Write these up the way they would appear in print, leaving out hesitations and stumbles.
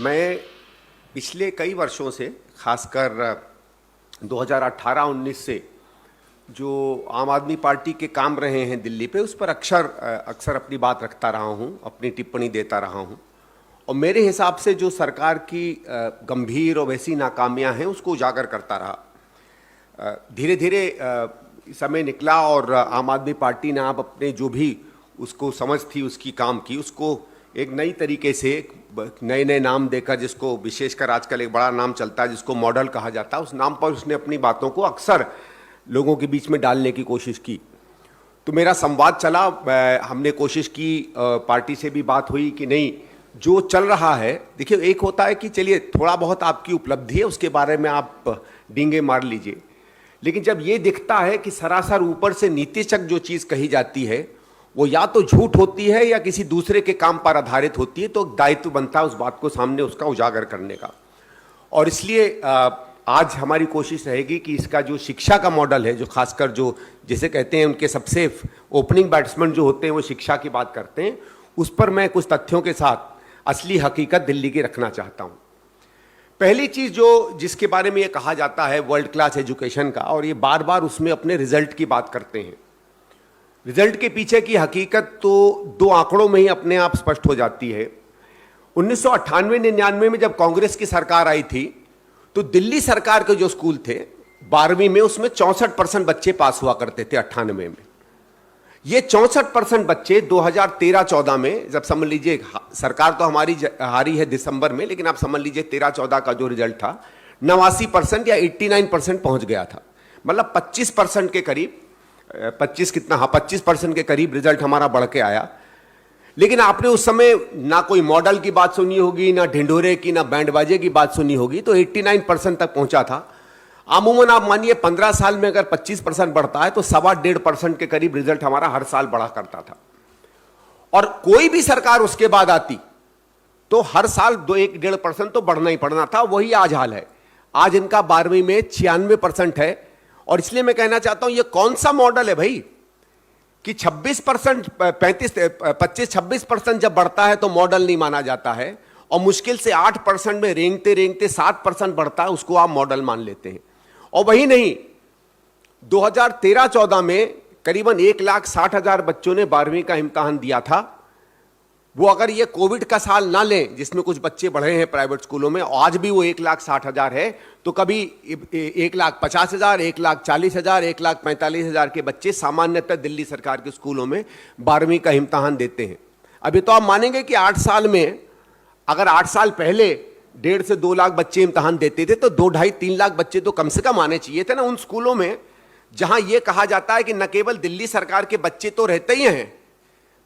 मैं पिछले कई वर्षों से, खासकर 2018-19 से जो आम आदमी पार्टी के काम रहे हैं दिल्ली पे, उस पर अक्सर अपनी बात रखता रहा हूँ, अपनी टिप्पणी देता रहा हूँ। और मेरे हिसाब से जो सरकार की गंभीर और वैसी नाकामियां हैं उसको उजागर करता रहा। धीरे धीरे समय निकला और आम आदमी पार्टी ने आप अपने जो भी उसको समझ थी उसकी काम की, उसको एक नई तरीके से नए नए नाम देकर, जिसको विशेषकर आजकल एक बड़ा नाम चलता है जिसको मॉडल कहा जाता है, उस नाम पर उसने अपनी बातों को अक्सर लोगों के बीच में डालने की कोशिश की। तो मेरा संवाद चला, हमने कोशिश की, पार्टी से भी बात हुई कि नहीं जो चल रहा है, देखिए एक होता है कि चलिए थोड़ा बहुत आपकी उपलब्धि है उसके बारे में आप डींगे मार लीजिए, लेकिन जब ये दिखता है कि सरासर ऊपर से नीतिशक जो चीज़ कही जाती है वो या तो झूठ होती है या किसी दूसरे के काम पर आधारित होती है, तो दायित्व बनता है उस बात को सामने उसका उजागर करने का। और इसलिए आज हमारी कोशिश रहेगी कि इसका जो शिक्षा का मॉडल है, जो खासकर जो जिसे कहते हैं उनके सबसे ओपनिंग बैट्समैन जो होते हैं वो शिक्षा की बात करते हैं, उस पर मैं कुछ तथ्यों के साथ असली हकीकत दिल्ली की रखना चाहता हूँ। पहली चीज़ जो जिसके बारे में ये कहा जाता है वर्ल्ड क्लास एजुकेशन का, और ये बार बार उसमें अपने रिजल्ट की बात करते हैं, रिजल्ट के पीछे की हकीकत तो दो आंकड़ों में ही अपने आप स्पष्ट हो जाती है। 1998-99 में जब कांग्रेस की सरकार आई थी तो दिल्ली सरकार के जो स्कूल थे 12वीं में, उसमें 64% बच्चे पास हुआ करते थे 98 में। ये 64% बच्चे 2013-14 में, जब समझ लीजिए सरकार तो हमारी हारी है दिसंबर में, लेकिन आप समझ लीजिए 13-14 का जो रिजल्ट था 89% या 89% पहुंच गया था। मतलब 25% के करीब, 25% के करीब रिजल्ट हमारा बढ़ के आया। लेकिन आपने उस समय ना कोई मॉडल की बात सुनी होगी, ना ढिंढोरे की, ना बैंड बाजे की बात सुनी होगी, तो 89% तक पहुंचा था। अमूमन आप मानिए 15 साल में अगर 25% बढ़ता है तो 1.25% के करीब रिजल्ट हमारा हर साल बढ़ा करता था। और कोई भी सरकार उसके बाद आती तो हर साल 1-1.5% तो बढ़ना ही पड़ना था। वही आज हाल है। आज इनका 12वीं में 96% है। और इसलिए मैं कहना चाहता हूं, ये कौन सा मॉडल है भाई कि 26%, 25-26% जब बढ़ता है तो मॉडल नहीं माना जाता है, और मुश्किल से 8% में रेंगते रेंगते 7% बढ़ता है उसको आप मॉडल मान लेते हैं। और वही नहीं, 2013-14 में करीबन 1,60,000 बच्चों ने 12वीं का इम्तिहान दिया था। वो अगर ये कोविड का साल ना लें जिसमें कुछ बच्चे बढ़े हैं प्राइवेट स्कूलों में, आज भी वो 1,60,000 है, तो कभी 1,50,000, 1,40,000, 1,45,000 के बच्चे सामान्यतः दिल्ली सरकार के स्कूलों में 12वीं का इम्तिहान देते हैं। अभी तो आप मानेंगे कि 8 साल में, अगर 8 साल पहले 1.5 से 2 लाख बच्चे इम्तिहान देते थे तो 2-2.5-3 लाख बच्चे तो कम से कम आने चाहिए थे ना उन स्कूलों में, जहां यह कहा जाता है कि न केवल दिल्ली सरकार के बच्चे तो रहते ही हैं,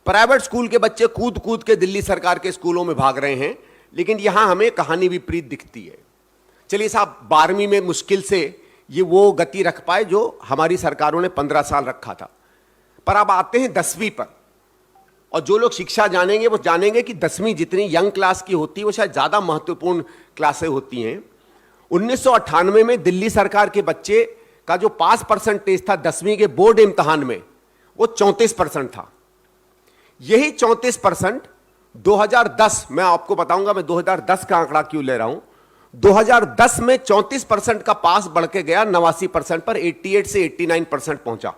प्राइवेट स्कूल के बच्चे कूद कूद के दिल्ली सरकार के स्कूलों में भाग रहे हैं। लेकिन यहां हमें कहानी विपरीत दिखती है। चलिए साहब, 12वीं में मुश्किल से ये वो गति रख पाए जो हमारी सरकारों ने 15 साल रखा था। पर अब आते हैं 10वीं पर, और जो लोग शिक्षा जानेंगे वो जानेंगे कि 10वीं जितनी यंग क्लास की होती है वो शायद ज्यादा महत्वपूर्ण क्लासें होती हैं। 1998 में दिल्ली सरकार के बच्चे का जो पास परसेंटेज था 10वीं के बोर्ड इम्तिहान में, वो 34% था। यही 34% 2010, मैं आपको बताऊंगा मैं 2010 का आंकड़ा क्यों ले रहा हूं। 2010 में 34% का पास बढ़ के गया 89% पर, 88 से 89% पहुंचा।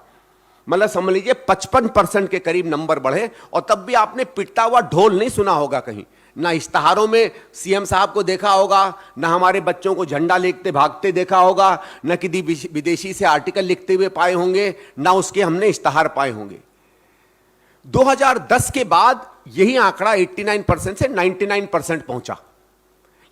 मतलब समझ लीजिए 55% के करीब नंबर बढ़े। और तब भी आपने पिटता हुआ ढोल नहीं सुना होगा कहीं, ना इश्तहारों में सीएम साहब को देखा होगा, ना हमारे बच्चों को झंडा लेते भागते देखा होगा, ना किसी विदेशी से आर्टिकल लिखते हुए पाए होंगे, ना उसके हमने इश्तहार पाए होंगे। 2010 के बाद यही आंकड़ा 89% से 99% पहुंचा।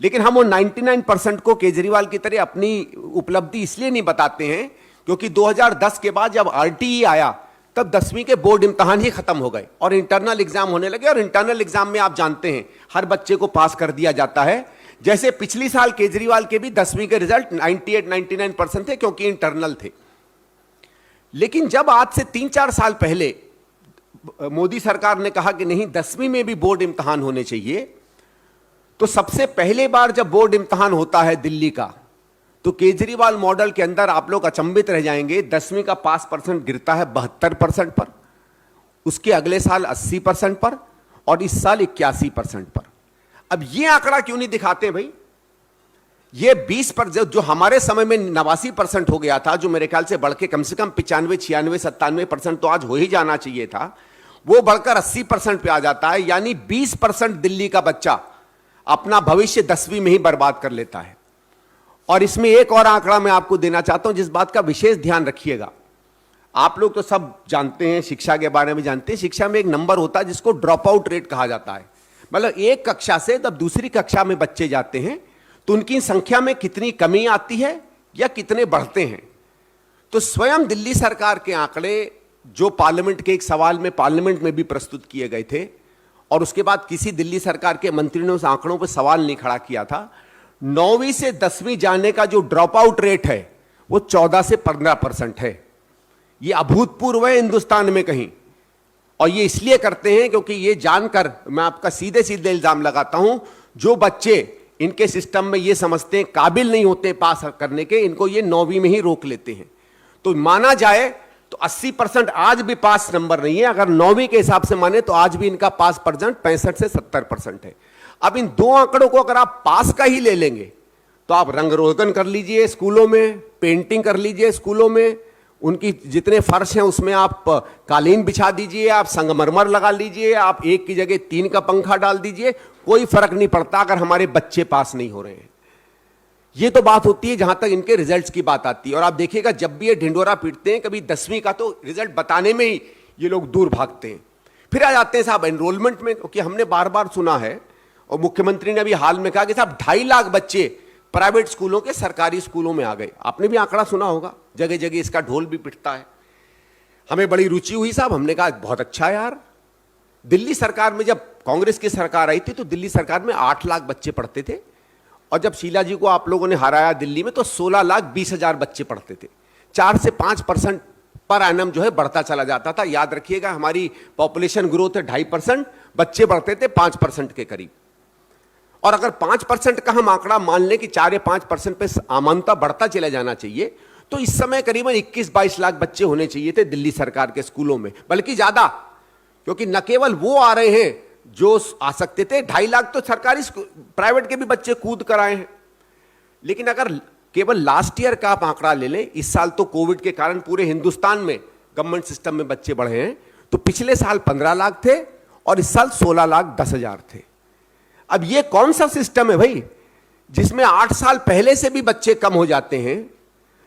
लेकिन हम वो 99% को केजरीवाल की तरह अपनी उपलब्धि इसलिए नहीं बताते हैं क्योंकि 2010 के बाद जब आरटीई आया तब 10वीं के बोर्ड इम्तिहान ही खत्म हो गए और इंटरनल एग्जाम होने लगे। और इंटरनल एग्जाम में आप जानते हैं हर बच्चे को पास कर दिया जाता है। जैसे पिछली साल केजरीवाल के भी 10वीं के रिजल्ट 98-99% थे क्योंकि इंटरनल थे। लेकिन जब आज से 3-4 साल पहले मोदी सरकार ने कहा कि नहीं 10वीं में भी बोर्ड इम्तिहान होने चाहिए, तो सबसे पहले बार जब बोर्ड इम्तिहान होता है दिल्ली का, तो केजरीवाल मॉडल के अंदर आप लोग अचंभित रह जाएंगे, 10वीं का पास परसेंट गिरता है 72% पर, उसके अगले साल 80% पर, और इस साल 81% पर। अब ये आंकड़ा क्यों नहीं दिखाते हैं भाई? ये 20% जो हमारे समय में 89% हो गया था, जो मेरे ख्याल से बढ़ के कम से कम 95, 96, 97% तो आज हो ही जाना चाहिए था, वो बढ़कर 80% पे आ जाता है। यानी 20% दिल्ली का बच्चा अपना भविष्य 10वीं में ही बर्बाद कर लेता है। और इसमें एक और आंकड़ा मैं आपको देना चाहता हूं, जिस बात का विशेष ध्यान रखिएगा। आप लोग तो सब जानते हैं, शिक्षा के बारे में जानते हैं, शिक्षा में एक नंबर होता है जिसको ड्रॉप आउट रेट कहा जाता है। मतलब एक कक्षा से जब दूसरी कक्षा में बच्चे जाते हैं तो उनकी संख्या में कितनी कमी आती है या कितने बढ़ते हैं। तो स्वयं दिल्ली सरकार के आंकड़े जो पार्लियामेंट के एक सवाल में पार्लियामेंट में भी प्रस्तुत किए गए थे, और उसके बाद किसी दिल्ली सरकार के मंत्री ने उस आंकड़ों पर सवाल नहीं खड़ा किया था। 9वीं से 10वीं जाने का जो ड्रॉप आउट रेट है वो 14 से 15% है। ये अभूतपूर्व है हिंदुस्तान में कहीं। और ये इसलिए करते हैं क्योंकि ये जानकर, मैं आपका सीधे सीधे इल्जाम लगाता हूं, जो बच्चे इनके सिस्टम में ये समझते हैं काबिल नहीं होते पास करने के, इनको ये 9वीं में ही रोक लेते हैं। तो माना जाए तो 80% आज भी पास नंबर नहीं है। अगर 9वीं के हिसाब से माने तो आज भी इनका पास परसेंट 65 से 70% है। अब इन दो आंकड़ों को अगर आप पास का ही ले लेंगे तो आप रंग रोगन कर लीजिए स्कूलों में, पेंटिंग कर लीजिए स्कूलों में, उनकी जितने फर्श हैं उसमें आप कालीन बिछा दीजिए, आप संगमरमर लगा लीजिए, आप एक की जगह 3 का पंखा डाल दीजिए, कोई फर्क नहीं पड़ता अगर हमारे बच्चे पास नहीं हो रहे हैं। ये तो बात होती है जहां तक इनके रिजल्ट्स की बात आती है। और आप देखिएगा जब भी ये ढिंडोरा पीटते हैं कभी 10वीं का, तो रिजल्ट बताने में ही ये लोग दूर भागते हैं। फिर आ जाते हैं साहब एनरोलमेंट में, क्योंकि हमने बार बार सुना है और मुख्यमंत्री ने अभी हाल में कहा कि साहब 2.5 लाख बच्चे प्राइवेट स्कूलों के सरकारी स्कूलों में आ गए। आपने भी आंकड़ा सुना होगा, जगह जगह इसका ढोल भी पिटता है। हमें बड़ी रुचि हुई साहब, हमने कहा बहुत अच्छा यार। दिल्ली सरकार में जब कांग्रेस की सरकार आई थी तो दिल्ली सरकार में 8 लाख बच्चे पढ़ते थे, और जब शीला जी को आप लोगों ने हराया दिल्ली में तो 16,20,000 बच्चे पढ़ते थे। 4 से 5% पर एनम जो है बढ़ता चला जाता था। याद रखिएगा हमारी पॉपुलेशन ग्रोथ है 2.5%, बच्चे बढ़ते थे 5% के करीब। और अगर 5% का हम आंकड़ा मान लें कि 4 या 5% पे आमानता बढ़ता चला जाना चाहिए, तो इस समय करीबन 21-22 लाख बच्चे होने चाहिए थे दिल्ली सरकार के स्कूलों में, बल्कि ज्यादा, क्योंकि न केवल वो आ रहे हैं जो आ सकते थे, 2.5 लाख तो सरकारी प्राइवेट के भी बच्चे कूद कर आए हैं। लेकिन अगर केवल लास्ट ईयर का आप आंकड़ा ले लें, इस साल तो कोविड के कारण पूरे हिंदुस्तान में गवर्नमेंट सिस्टम में बच्चे बढ़े हैं, तो पिछले साल 15 लाख थे और इस साल 16,10,000 थे। अब ये कौन सा सिस्टम है भाई जिसमें 8 साल पहले से भी बच्चे कम हो जाते हैं,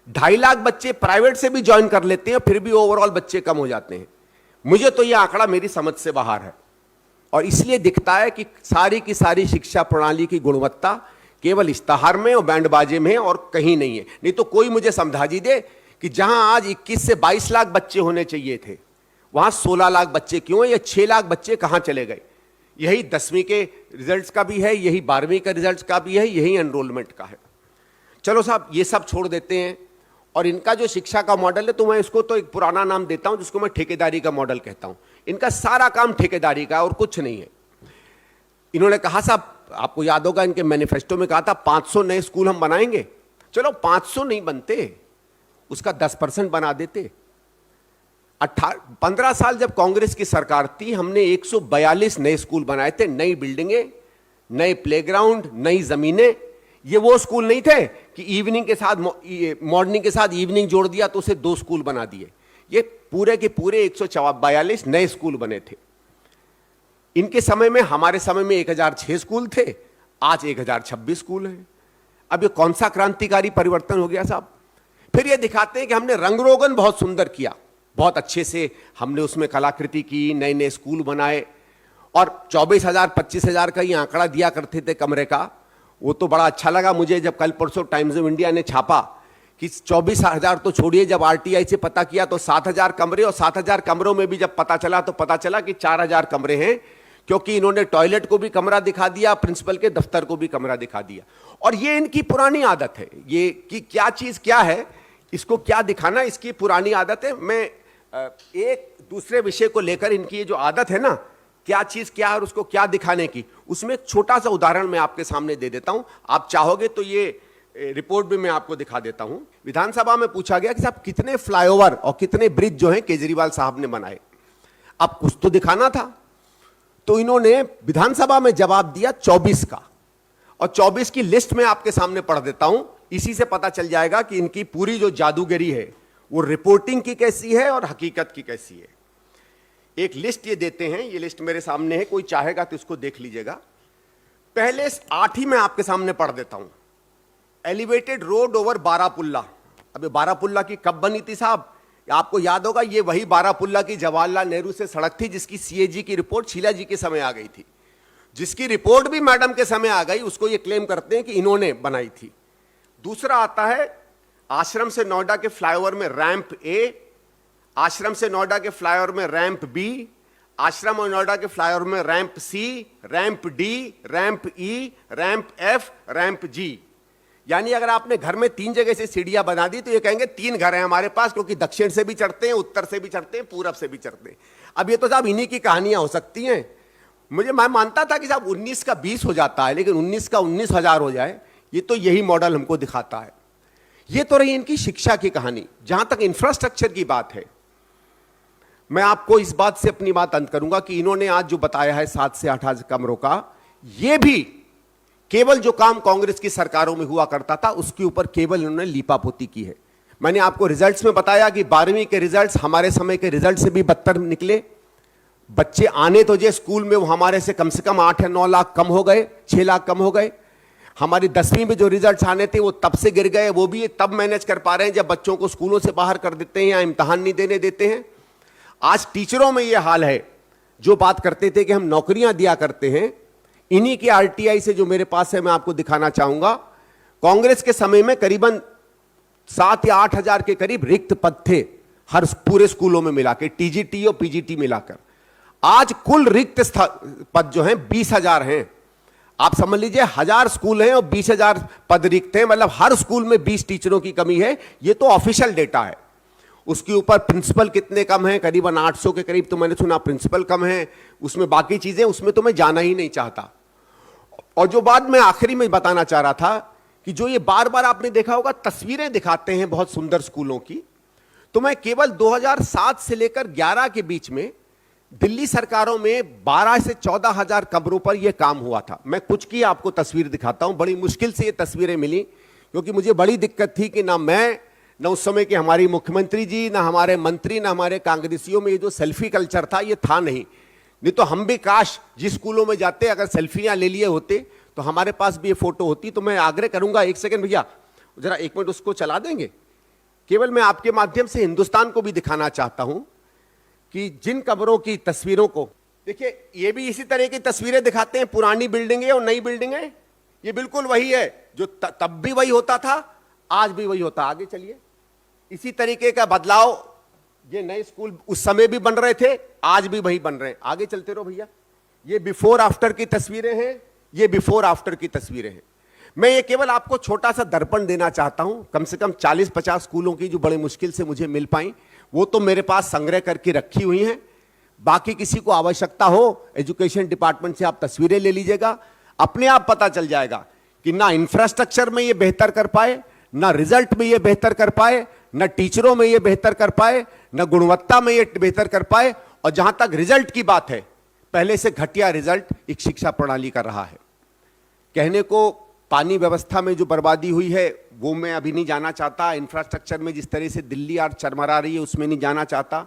2.5 लाख बच्चे प्राइवेट से भी ज्वाइन कर लेते हैं, फिर भी ओवरऑल बच्चे कम हो जाते हैं। मुझे तो यह आंकड़ा मेरी समझ से बाहर है, और इसलिए दिखता है कि सारी की सारी शिक्षा प्रणाली की गुणवत्ता केवल इश्तहार में और बैंडबाजे में है और कहीं नहीं है। नहीं तो कोई मुझे समझा जी दे कि जहां आज 21 से 22 लाख बच्चे होने चाहिए थे, वहां 16 लाख बच्चे क्यों है, या 6 लाख बच्चे कहां चले गए। यही 10वीं के रिजल्ट्स का भी है, यही 12वीं का रिजल्ट्स का भी है, यही एनरोलमेंट का है। चलो साहब ये सब छोड़ देते हैं, और इनका जो शिक्षा का मॉडल है तो मैं इसको तो एक पुराना नाम देता हूं जिसको मैं ठेकेदारी का मॉडल कहता हूं। इनका सारा काम ठेकेदारी का और कुछ नहीं है। इन्होंने कहा साहब, आपको याद होगा इनके मैनिफेस्टो में कहा था 500 नए स्कूल हम बनाएंगे। चलो 500 नहीं बनते, उसका 10% बना देते। 15 साल जब कांग्रेस की सरकार थी, हमने 142 नए स्कूल बनाए थे, नई बिल्डिंगें, नए प्लेग्राउंड, नई जमीनें। ये वो स्कूल नहीं थे कि इवनिंग के साथ मॉर्निंग के साथ इवनिंग जोड़ दिया तो उसे 2 स्कूल बना दिए। ये पूरे के पूरे 142 नए स्कूल बने थे। इनके समय में, हमारे समय में 1006 स्कूल थे, आज 1026 स्कूल हैं। अब ये कौन सा क्रांतिकारी परिवर्तन हो गया साहब। फिर ये दिखाते हैं कि हमने रंगरोगन बहुत सुंदर किया, बहुत अच्छे से हमने उसमें कलाकृति की, नए नए स्कूल बनाए, और 24,000 25,000 का ये आंकड़ा दिया करते थे कमरे का। वो तो बड़ा अच्छा लगा मुझे जब कल परसों टाइम्स ऑफ इंडिया ने छापा कि 24,000 तो छोड़िए, जब आरटीआई से पता किया तो 7,000 कमरे, और 7,000 कमरों में भी जब पता चला तो पता चला कि 4,000 कमरे हैं, क्योंकि इन्होंने टॉयलेट को भी कमरा दिखा दिया, प्रिंसिपल के दफ्तर को भी कमरा दिखा दिया। और ये इनकी पुरानी आदत है, ये कि क्या चीज क्या है, इसको क्या दिखाना, इसकी पुरानी आदत है। मैं एक दूसरे विषय को लेकर इनकी ये जो आदत है ना, क्या चीज क्या है और उसको क्या दिखाने की, उसमें एक छोटा सा उदाहरण मैं आपके सामने दे देता हूं। आप चाहोगे तो ये रिपोर्ट भी मैं आपको दिखा देता हूं। विधानसभा में पूछा गया कि साहब कितने फ्लाईओवर और कितने ब्रिज जो हैं केजरीवाल साहब ने बनाए, अब कुछ तो दिखाना था। तो इन्होंने विधानसभा में जवाब दिया 24 का, और 24 की लिस्ट में आपके सामने पढ़ देता हूं। इसी से पता चल जाएगा कि इनकी पूरी जो जादूगरी है वो रिपोर्टिंग की कैसी है और हकीकत की कैसी है। एक लिस्ट ये देते हैं, ये लिस्ट मेरे सामने है, कोई चाहेगा तो इसको देख लीजिएगा। पहले 8 ही मैं आपके सामने पढ़ देता हूं। Elevated road over Barapullah. अबे बारापुल्ला की कब बनी थी साहब? आपको याद होगा, ये वही बारापुल्ला की जवाहरलाल नेहरू से सड़क थी जिसकी सीएजी की रिपोर्ट शीला जी के समय आ गई थी, जिसकी रिपोर्ट भी मैडम के समय आ गई। उसको ये क्लेम करते हैं कि इन्होंने बनाई थी। दूसरा आता है आश्रम से नोएडा के फ्लाईओवर में रैंप ए, आश्रम से नोएडा के फ्लाईओवर में रैंप बी, आश्रम और नोएडा के फ्लाईओवर में रैंप सी, रैंप डी, रैंप ई, रैंप एफ, रैंप जी। यानी अगर आपने घर में 3 जगह से सीढ़ियां बना दी तो ये कहेंगे 3 घर हैं हमारे पास, क्योंकि दक्षिण से भी चढ़ते हैं, उत्तर से भी चढ़ते हैं, पूरब से भी चढ़ते हैं। अब ये तो साहब इन्हीं की कहानियां हो सकती हैं। मैं मानता था कि साहब 19 का 20 हो जाता है, लेकिन 19 का 19,000 हो जाए, ये तो यही मॉडल हमको दिखाता है। ये तो रही इनकी शिक्षा की कहानी। जहां तक इंफ्रास्ट्रक्चर की बात है, मैं आपको इस बात से अपनी बात अंत करूंगा कि इन्होंने आज जो बताया है 7 से 8 कमरों का, यह भी केवल जो काम कांग्रेस की सरकारों में हुआ करता था उसके ऊपर केवल इन्होंने लीपापोती की है। मैंने आपको रिजल्ट्स में बताया कि 12वीं के रिजल्ट्स हमारे समय के रिजल्ट से भी बदतर निकले। बच्चे आने तो जे स्कूल में वो हमारे से कम 8 या 9 लाख कम हो गए, 6 लाख कम हो गए। हमारी 10वीं में जो रिजल्ट्स आने थे वो तब से गिर गए, वो भी तब मैनेज कर पा रहे हैं जब बच्चों को स्कूलों से बाहर कर देते हैं या इम्तहान नहीं देने देते हैं। आज टीचरों में ये हाल है। जो बात करते थे कि हम नौकरियां दिया करते हैं, इन्हीं की आरटीआई से जो मेरे पास है मैं आपको दिखाना चाहूंगा। कांग्रेस के समय में करीबन 7 या 8 हजार के करीब रिक्त पद थे हर पूरे स्कूलों में मिलाकर, टीजीटी और पीजीटी मिलाकर। आज कुल रिक्त पद जो हैं 20,000 हैं। आप समझ लीजिए 1000 स्कूल हैं और 20,000 पद रिक्त हैं, मतलब हर स्कूल में 20 टीचरों की कमी है। ये तो ऑफिशियल डेटा है। उसके ऊपर प्रिंसिपल कितने कम हैं, करीबन 800 के करीब तो मैंने सुना प्रिंसिपल कम है। उसमें बाकी चीजें, उसमें तो मैं जाना ही नहीं चाहता। और जो बात मैं आखिरी में बताना चाह रहा था कि जो ये बार बार आपने देखा होगा तस्वीरें दिखाते हैं बहुत सुंदर स्कूलों की, तो मैं केवल 2007 से लेकर 11 के बीच में दिल्ली सरकारों में 12 से 14 हजार कमरों पर यह काम हुआ था। मैं कुछ की आपको तस्वीर दिखाता हूं। बड़ी मुश्किल से ये तस्वीरें मिली, क्योंकि मुझे बड़ी दिक्कत थी कि ना मैं, ना उस समय के हमारी मुख्यमंत्री जी, ना हमारे मंत्री, ना हमारे कांग्रेसियों में ये जो सेल्फी कल्चर था ये था नहीं तो हम भी काश जिस स्कूलों में जाते अगर सेल्फियां ले लिए होते तो हमारे पास भी ये फोटो होती। तो मैं आग्रह करूंगा, 1 सेकंड भैया, जरा 1 मिनट उसको चला देंगे। केवल मैं आपके माध्यम से हिंदुस्तान को भी दिखाना चाहता हूं कि जिन कमरों की तस्वीरों को देखिए, ये भी इसी तरह की तस्वीरें दिखाते हैं, पुरानी बिल्डिंगें और नई बिल्डिंगें। ये बिल्कुल वही है जो तब भी वही होता था, आज भी वही होता। आगे चलिए। इसी तरीके का बदलाव, ये नए स्कूल उस समय भी बन रहे थे, आज भी वही बन रहे हैं। आगे चलते रहो भैया। ये बिफोर आफ्टर की तस्वीरें हैं, ये बिफोर आफ्टर की तस्वीरें हैं। मैं ये केवल आपको छोटा सा दर्पण देना चाहता हूं। कम से कम 40-50 स्कूलों की जो बड़े मुश्किल से मुझे मिल पाई, वो तो मेरे पास संग्रह करके रखी हुई हैं। बाकी किसी को आवश्यकता हो, एजुकेशन डिपार्टमेंट से आप तस्वीरें ले लीजिएगा। अपने आप पता चल जाएगा कि ना इंफ्रास्ट्रक्चर में ये बेहतर कर पाए, ना रिजल्ट में ये बेहतर कर पाए, न टीचरों में ये बेहतर कर पाए, न गुणवत्ता में ये बेहतर कर पाए। और जहां तक रिजल्ट की बात है, पहले से घटिया रिजल्ट एक शिक्षा प्रणाली का रहा है। कहने को पानी व्यवस्था में जो बर्बादी हुई है वो मैं अभी नहीं जाना चाहता। इंफ्रास्ट्रक्चर में जिस तरह से दिल्ली आज चरमरा रही है उसमें नहीं जाना चाहता।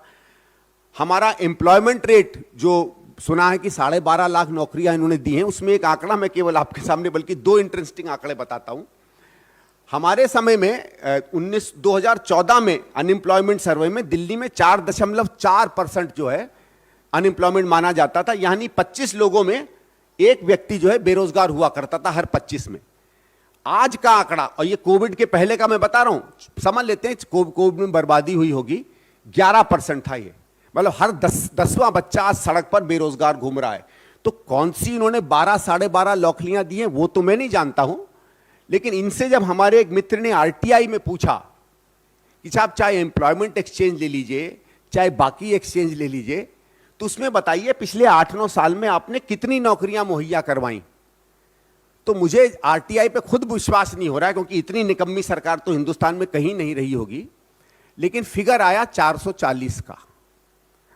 हमारा एम्प्लॉयमेंट रेट जो सुना है कि 12.5 लाख नौकरियां इन्होंने दी हैं, उसमें एक आंकड़ा मैं केवल आपके सामने, बल्कि 2 इंटरेस्टिंग आंकड़े बताता हूं। हमारे समय में 2014 में अनएम्प्लॉयमेंट सर्वे में दिल्ली में 4.4% जो है अनएम्प्लॉयमेंट माना जाता था। यानी 25 लोगों में एक व्यक्ति जो है बेरोजगार हुआ करता था, हर 25 में। आज का आंकड़ा, और ये कोविड के पहले का मैं बता रहा हूं, समझ लेते हैं कोविड में बर्बादी हुई होगी, 11% था ये। मतलब हर 10वां बच्चा आज सड़क पर बेरोजगार घूम रहा है। तो कौन सी इन्होंने 12-12.5 नौकरियां दी हैं वो तो मैं नहीं जानता हूं, लेकिन इनसे जब हमारे एक मित्र ने आरटीआई में पूछा कि साहब चाहे एम्प्लॉयमेंट एक्सचेंज ले लीजिए, चाहे बाकी एक्सचेंज ले लीजिए, तो उसमें बताइए पिछले 8-9 साल में आपने कितनी नौकरियां मुहैया करवाई। तो मुझे आरटीआई पे खुद विश्वास नहीं हो रहा है, क्योंकि इतनी निकम्मी सरकार तो हिंदुस्तान में कहीं नहीं रही होगी। लेकिन फिगर आया 440 का।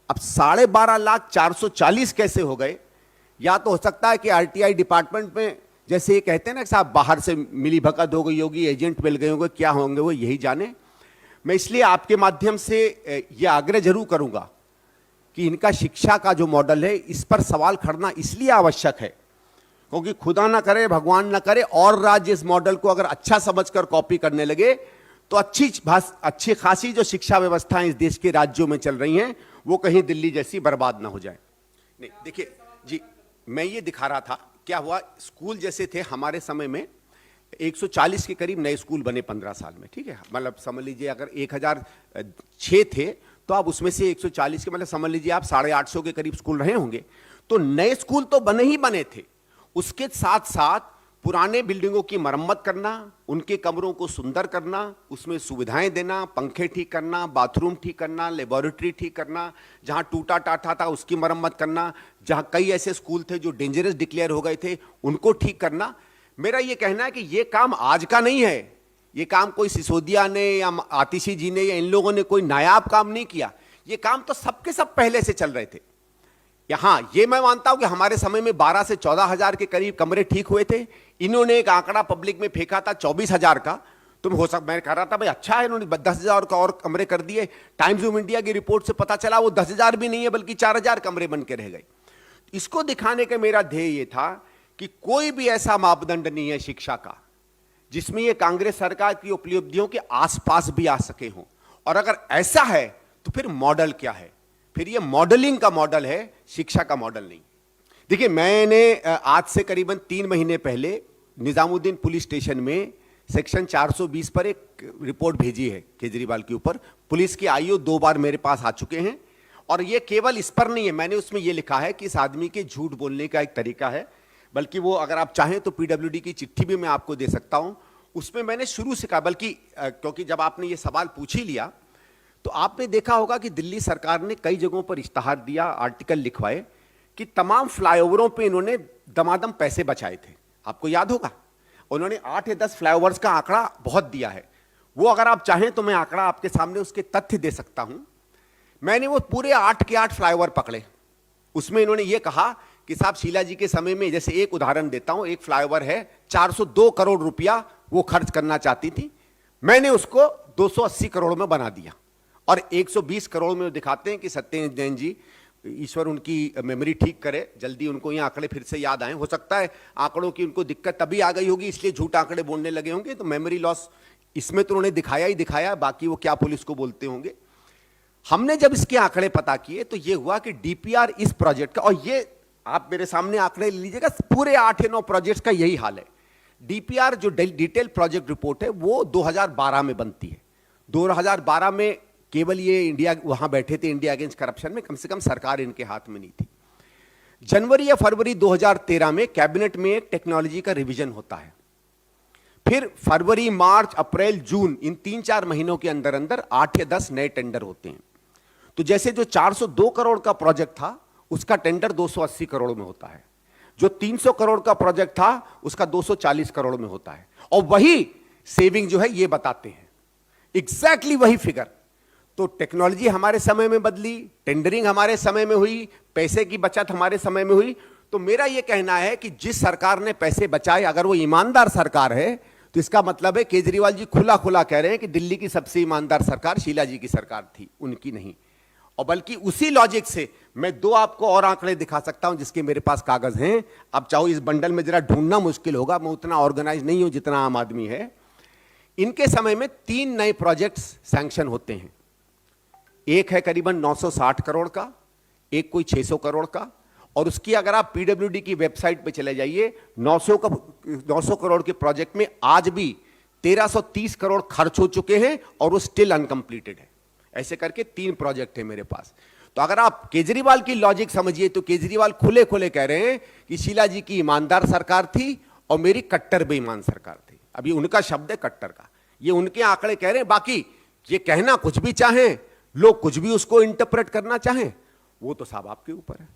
अब 12.5 लाख 440 कैसे हो गए, या तो हो सकता है कि आरटीआई डिपार्टमेंट में जैसे ये कहते हैं ना कि साहब बाहर से मिली भगत हो गई होगी, एजेंट मिल गए होंगे, क्या होंगे वो यही जाने। मैं इसलिए आपके माध्यम से ये आग्रह जरूर करूंगा कि इनका शिक्षा का जो मॉडल है इस पर सवाल खड़ना इसलिए आवश्यक है क्योंकि खुदा ना करे, भगवान ना करे, और राज्य इस मॉडल को अगर अच्छा समझकर कॉपी करने लगे तो अच्छी खासी जो शिक्षा व्यवस्थाएं इस देश के राज्यों में चल रही हैं वो कहीं दिल्ली जैसी बर्बाद ना हो जाए। नहीं देखिए जी, मैं ये दिखा रहा था क्या हुआ। स्कूल जैसे थे हमारे समय में 140 के करीब नए स्कूल बने 15 साल में, ठीक है। मतलब समझ लीजिए अगर 1006 थे तो अब उसमें से 140 के मतलब समझ लीजिए आप 850 के करीब स्कूल रहे होंगे। तो नए स्कूल तो बने ही बने थे, उसके साथ साथ पुराने बिल्डिंगों की मरम्मत करना, उनके कमरों को सुंदर करना, उसमें सुविधाएं देना, पंखे ठीक करना, बाथरूम ठीक करना, लेबोरेटरी ठीक करना, जहां टूटा टाटा था उसकी मरम्मत करना, जहां कई ऐसे स्कूल थे जो डेंजरस डिक्लेयर हो गए थे उनको ठीक करना। मेरा यह कहना है कि यह काम आज का नहीं है, यह काम कोई सिसोदिया ने या आतिशी जी ने या इन लोगों ने कोई नायाब काम नहीं किया, यह काम तो सबके सब पहले से चल रहे थे। यहां ये मैं मानता हूं कि हमारे समय में 12 से 14 हजार के करीब कमरे ठीक हुए थे। इन्होंने एक आंकड़ा पब्लिक में फेंका था 24 हजार का, तुम हो सकता, मैं कह रहा था भाई अच्छा है, इन्होंने 10,000 का और कमरे कर दिए। टाइम्स ऑफ इंडिया की रिपोर्ट से पता चला वो 10,000 भी नहीं है बल्कि 4,000 कमरे बन के रह गए। इसको दिखाने का मेरा ध्येय ये था कि कोई भी ऐसा मापदंड नहीं है शिक्षा का जिसमें ये कांग्रेस सरकार की उपलब्धियों के आसपास भी आ सके हों, और अगर ऐसा है तो फिर मॉडल क्या है, फिर ये मॉडलिंग का मॉडल है, शिक्षा का मॉडल नहीं। देखिए मैंने आज से करीबन 3 महीने पहले निजामुद्दीन पुलिस स्टेशन में सेक्शन 420 पर एक रिपोर्ट भेजी है केजरीवाल के ऊपर। पुलिस के आईओ 2 बार मेरे पास आ चुके हैं, और ये केवल इस पर नहीं है, मैंने उसमें ये लिखा है कि इस आदमी के झूठ बोलने का एक तरीका है, बल्कि वो अगर आप चाहें तो पीडब्ल्यूडी की चिट्ठी भी मैं आपको दे सकता हूं। उसमें मैंने शुरू से कहा, बल्कि क्योंकि जब आपने ये सवाल पूछ ही लिया तो आपने देखा होगा कि दिल्ली सरकार ने कई जगहों पर इश्तहार दिया, आर्टिकल लिखवाए कि तमाम फ्लाईओवरों पे इन्होंने दमादम पैसे बचाए थे। आपको याद होगा उन्होंने 8 या 10 फ्लाईओवर्स का आंकड़ा बहुत दिया है। वो अगर आप चाहें तो मैं आंकड़ा आपके सामने उसके तथ्य दे सकता हूं। मैंने वो पूरे 8 के 8 फ्लाईओवर पकड़े। उसमें इन्होंने ये कहा कि साहब शीला जी के समय में, जैसे एक उदाहरण देता हूं, एक फ्लाईओवर है 402 करोड़ रुपया वो खर्च करना चाहती थी, मैंने उसको 280 करोड़ में बना दिया, और 120 करोड़ में दिखाते हैं कि सत्येंद्र जैन जी, ईश्वर उनकी मेमोरी ठीक करे, जल्दी उनको ये आंकड़े फिर से याद आए। हो सकता है आंकड़ों की उनको दिक्कत तभी आ गई होगी इसलिए झूठ आंकड़े बोलने लगे होंगे, तो मेमोरी लॉस इसमें तो उन्होंने दिखाया ही दिखाया, बाकी वो क्या पुलिस को बोलते होंगे। हमने जब इसके आंकड़े पता किए तो ये हुआ कि डीपीआर इस प्रोजेक्ट का, और ये आप मेरे सामने आंकड़े ले लीजिएगा, पूरे 8 या 9 प्रोजेक्ट्स का यही हाल है। डीपीआर जो डिटेल प्रोजेक्ट रिपोर्ट है वो 2012 में बनती है। 2012 में केवल ये इंडिया वहां बैठे थे इंडिया अगेंस्ट करप्शन में, कम से कम सरकार इनके हाथ में नहीं थी। जनवरी या फरवरी 2013 में कैबिनेट में एक टेक्नोलॉजी का रिवीजन होता है। फिर फरवरी, मार्च, अप्रैल, जून, इन 3-4 महीनों के अंदर अंदर 8 या 10 नए टेंडर होते हैं। तो जैसे जो 402 करोड़ का प्रोजेक्ट था उसका टेंडर 280 करोड़ में होता है, जो 300 करोड़ का प्रोजेक्ट था उसका 240 करोड़ में होता है, और वही सेविंग जो है ये बताते हैं, एग्जैक्टली वही फिगर। तो टेक्नोलॉजी हमारे समय में बदली, टेंडरिंग हमारे समय में हुई, पैसे की बचत हमारे समय में हुई। तो मेरा यह कहना है कि जिस सरकार ने पैसे बचाए, अगर वो ईमानदार सरकार है तो इसका मतलब है केजरीवाल जी खुला खुला कह रहे हैं कि दिल्ली की सबसे ईमानदार सरकार शीला जी की सरकार थी, उनकी नहीं। और बल्कि उसी लॉजिक से मैं 2 आपको और आंकड़े दिखा सकता हूं जिसके मेरे पास कागज हैं। अब चाहो इस बंडल में जरा ढूंढना मुश्किल होगा, मैं उतना ऑर्गेनाइज नहीं हूं जितना आम आदमी है। इनके समय में 3 नए प्रोजेक्ट्स सैंक्शन होते हैं। एक है करीबन 960 करोड़ का, एक कोई 600 करोड़ का, और उसकी अगर आप पीडब्ल्यूडी की वेबसाइट पे चले जाइए, 900 करोड़ के प्रोजेक्ट में आज भी 1330 करोड़ खर्च हो चुके हैं और वो स्टिल अनकंप्लीटेड है। ऐसे करके 3 प्रोजेक्ट है मेरे पास। तो अगर आप केजरीवाल की लॉजिक समझिए तो केजरीवाल खुले खुले कह रहे हैं कि शीला जी की ईमानदार सरकार थी और मेरी कट्टर बेईमान सरकार थी। अभी उनका शब्द है कट्टर का, ये उनके आंकड़े कह रहे हैं। बाकी ये कहना कुछ भी चाहें, लोग कुछ भी उसको इंटरप्रेट करना चाहें, वो तो साहब आपके ऊपर है।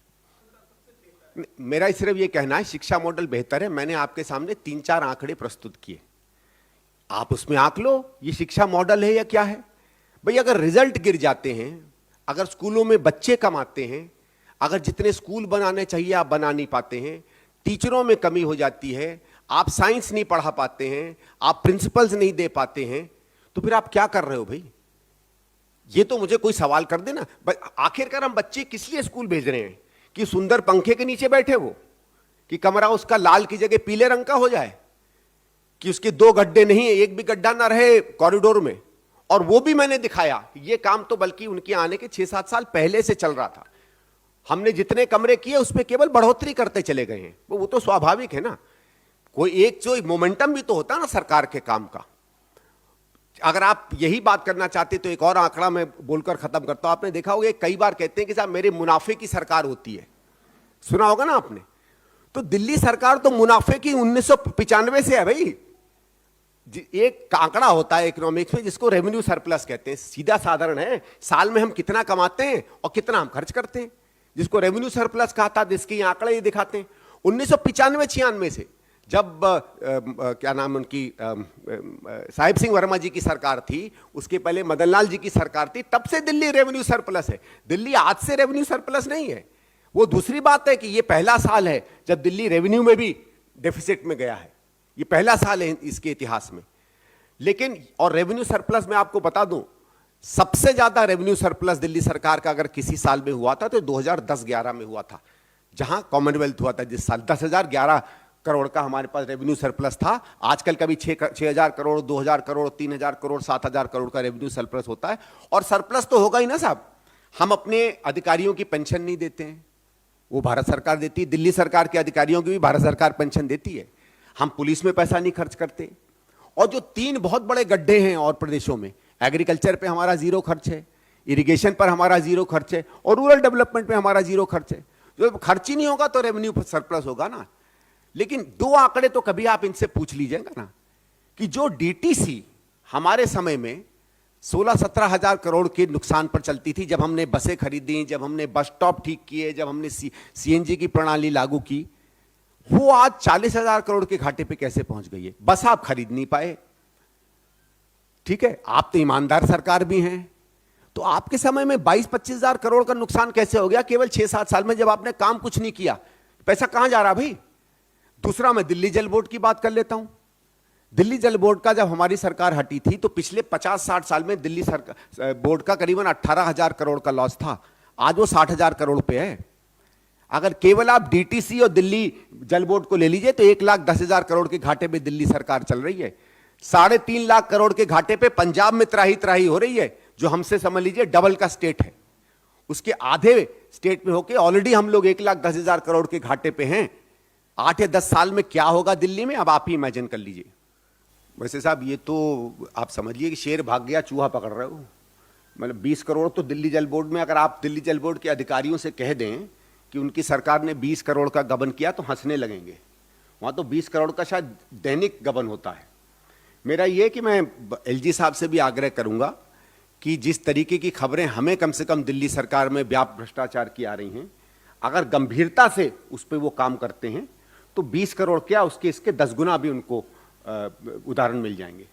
मेरा सिर्फ ये कहना है शिक्षा मॉडल बेहतर है। मैंने आपके सामने 3-4 आंकड़े प्रस्तुत किए, आप उसमें आंक लो ये शिक्षा मॉडल है या क्या है। भाई अगर रिजल्ट गिर जाते हैं, अगर स्कूलों में बच्चे कम आते हैं, अगर जितने स्कूल बनाने चाहिए आप बना नहीं पाते हैं, टीचरों में कमी हो जाती है, आप साइंस नहीं पढ़ा पाते हैं, आप प्रिंसिपल्स नहीं दे पाते हैं, तो फिर आप क्या कर रहे हो भाई? ये तो मुझे कोई सवाल कर देना। आखिरकार हम बच्चे किस लिए स्कूल भेज रहे हैं? कि सुंदर पंखे के नीचे बैठे वो, कि कमरा उसका लाल की जगह पीले रंग का हो जाए, कि उसके 2 गड्ढे नहीं है, एक भी गड्ढा ना रहे कॉरिडोर में। और वो भी मैंने दिखाया। ये काम तो बल्कि उनके आने के 6-7 साल पहले से चल रहा था। हमने जितने कमरे किए उस पर केवल बढ़ोतरी करते चले गए हैं। वो तो स्वाभाविक है ना। कोई एक जो मोमेंटम भी तो होता है ना सरकार के काम का। अगर आप यही बात करना चाहते तो एक और आंकड़ा मैं बोलकर खत्म करता हूं। आपने देखा होगा कई बार कहते हैं कि साहब मेरे मुनाफे की सरकार होती है, सुना होगा ना आपने। तो दिल्ली सरकार तो मुनाफे की 1995 से है भाई। एक आंकड़ा होता है इकोनॉमिक्स में जिसको रेवेन्यू सरप्लस कहते हैं। सीधा साधारण है, साल में हम कितना कमाते हैं और कितना हम खर्च करते हैं, जिसको रेवेन्यू सरप्लस कहा था, जिसके आंकड़े ये दिखाते हैं। 1995-96 से जब क्या नाम उनकी साहिब सिंह वर्मा जी की सरकार थी, उसके पहले मदन लाल जी की सरकार थी, तब से दिल्ली रेवेन्यू सरप्लस है। दिल्ली आज से रेवेन्यू सरप्लस नहीं है। वो दूसरी बात है कि ये पहला साल है जब दिल्ली रेवेन्यू में भी डेफिसिट में गया है। ये पहला साल है इसके इतिहास में। लेकिन और रेवेन्यू सरप्लस में आपको बता दूं, सबसे ज्यादा रेवेन्यू सरप्लस दिल्ली सरकार का अगर किसी साल में हुआ था तो 2010-11 में हुआ था, जहां कॉमनवेल्थ हुआ था। जिस साल 10,011 करोड़ का हमारे पास रेवेन्यू सरप्लस था। आजकल कभी 6,000 करोड़, 2,000 करोड़, 3,000 करोड़, 7,000 करोड़ का रेवेन्यू सरप्लस होता है। और सरप्लस तो होगा ही ना साहब। हम अपने अधिकारियों की पेंशन नहीं देते हैं, वो भारत सरकार देती है। दिल्ली सरकार के अधिकारियों की भी भारत सरकार पेंशन देती है। हम पुलिस में पैसा नहीं खर्च करते। और जो 3 बहुत बड़े गड्ढे हैं और प्रदेशों में, एग्रीकल्चर पे हमारा 0 खर्च है, इरिगेशन पर हमारा 0 खर्च है, और रूरल डेवलपमेंट पे हमारा 0 खर्च है। जो खर्च ही नहीं होगा तो रेवेन्यू सरप्लस होगा ना। लेकिन 2 आंकड़े तो कभी आप इनसे पूछ लीजिएगा ना, कि जो डीटीसी हमारे समय में 16-17 हजार करोड़ के नुकसान पर चलती थी, जब हमने बसें खरीदी, जब हमने बस स्टॉप ठीक किए, जब हमने सीएनजी की प्रणाली लागू की, वो आज 40,000 करोड़ के घाटे पे कैसे पहुंच गई है? बस आप खरीद नहीं पाए। ठीक है, आप तो ईमानदार सरकार भी हैं, तो आपके समय में 22-25 हजार करोड़ का नुकसान कैसे हो गया केवल 6-7 साल में, जब आपने काम कुछ नहीं किया? पैसा कहां जा रहा भाई? दूसरा, मैं दिल्ली जल बोर्ड की बात कर लेता हूं। दिल्ली जल बोर्ड का जब हमारी सरकार हटी थी तो पिछले 50-60 साल में दिल्ली सरकार बोर्ड का करीबन 18,000 करोड़ का लॉस था। आज वो 60,000 करोड़ पे है। अगर केवल आप डीटीसी और दिल्ली जल बोर्ड को ले लीजिए तो 1,10,000 करोड़ के घाटे पे दिल्ली सरकार चल रही है। 3.5 लाख करोड़ के घाटे पे पंजाब में त्राही त्राही हो रही है, जो हमसे समझ लीजिए डबल का स्टेट है। उसके आधे स्टेट में होके ऑलरेडी हम लोग 1,10,000 करोड़ के घाटे पे हैं। 8 या 10 साल में क्या होगा दिल्ली में, अब आप ही इमेजिन कर लीजिए। वैसे साहब ये तो आप समझिए कि शेर भाग गया चूहा पकड़ रहे हो। मतलब 20 करोड़ तो दिल्ली जल बोर्ड में, अगर आप दिल्ली जल बोर्ड के अधिकारियों से कह दें कि उनकी सरकार ने 20 करोड़ का गबन किया तो हंसने लगेंगे। वहाँ तो 20 करोड़ का शायद दैनिक गबन होता है। मेरा ये कि मैं एलजी साहब से भी आग्रह करूँगा कि जिस तरीके की खबरें हमें कम से कम दिल्ली सरकार में व्यापक भ्रष्टाचार की आ रही हैं, अगर गंभीरता से उस पर वो काम करते हैं तो 20 करोड़ क्या, उसके इसके 10 गुना भी उनको उदाहरण मिल जाएंगे।